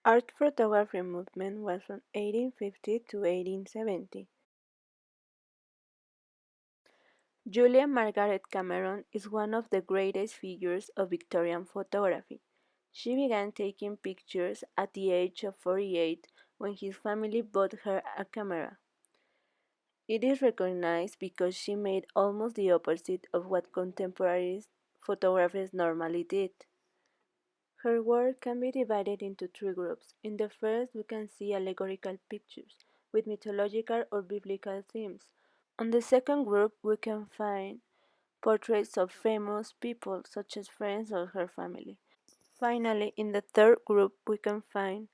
Art photography movement was from 1850 to 1870. Julia Margaret Cameron is one of the greatest figures of Victorian photography. She began taking pictures at the age of 48 when his family bought her a camera. It is recognized because she made almost the opposite of what contemporary photographers normally did. Her work can be divided into three groups. In the first, we can see allegorical pictures with mythological or biblical themes. On the second group, we can find portraits of famous people, such as friends or her family. Finally, in the third group, we can find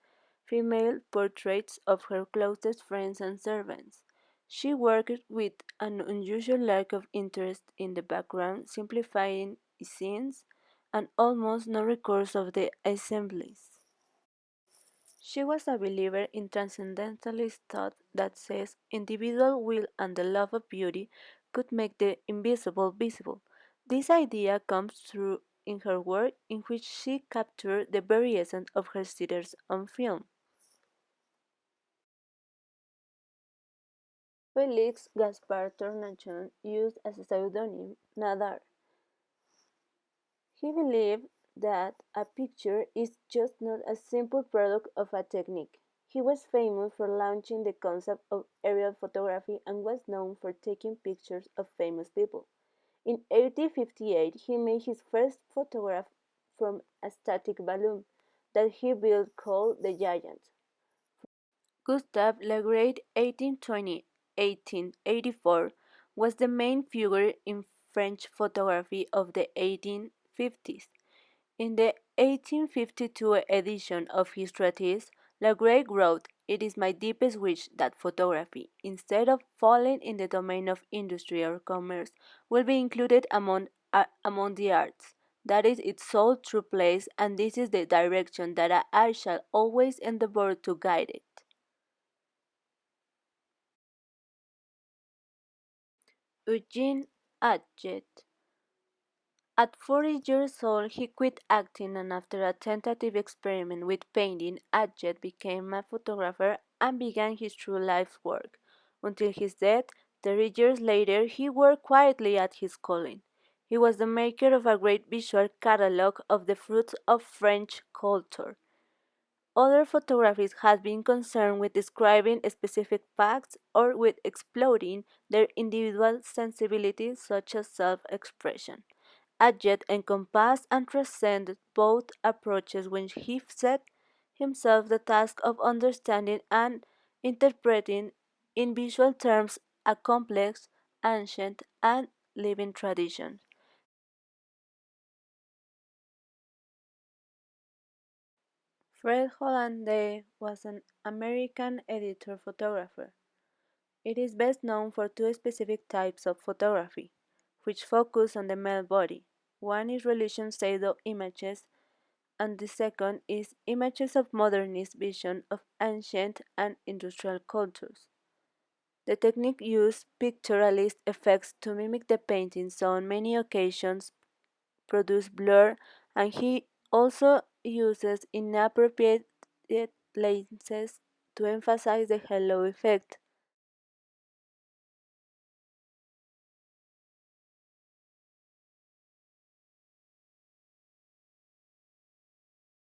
female portraits of her closest friends and servants. She worked with an unusual lack of interest in the background, simplifying scenes and almost no recourse of the assemblies. She was a believer in transcendentalist thought that says individual will and the love of beauty could make the invisible visible. This idea comes through in her work in which she captured the very essence of her sitters on film. Felix Gaspar Tornachon used as a pseudonym Nadar. He believed that a picture is just not a simple product of a technique. He was famous for launching the concept of aerial photography and was known for taking pictures of famous people. In 1858, he made his first photograph from a static balloon that he built called the Giant. Gustave Le Gray (1820–1884) was the main figure in French photography of the 1850s. In the 1852 edition of his treatise, Le Gray wrote, "It is my deepest wish that photography, instead of falling in the domain of industry or commerce, will be included among the arts. That is its sole true place, and this is the direction that I shall always endeavor to guide it." Eugene Adjet. At 40 years old he quit acting, and after a tentative experiment with painting, Adjet became a photographer and began his true life's work. Until his death, 30 years later, he worked quietly at his calling. He was the maker of a great visual catalogue of the fruits of French culture. Other photographies have been concerned with describing specific facts or with exploring their individual sensibilities, such as self-expression. Adjet encompassed and transcended both approaches when he set himself the task of understanding and interpreting in visual terms a complex, ancient, and living tradition. Fred Hollande was an American editor photographer. It is best known for two specific types of photography, which focus on the male body. One is religion pseudo images, and the second is images of modernist vision of ancient and industrial cultures. The technique used pictorialist effects to mimic the painting, so on many occasions produce blur, and he also uses inappropriate lenses to emphasize the halo effect.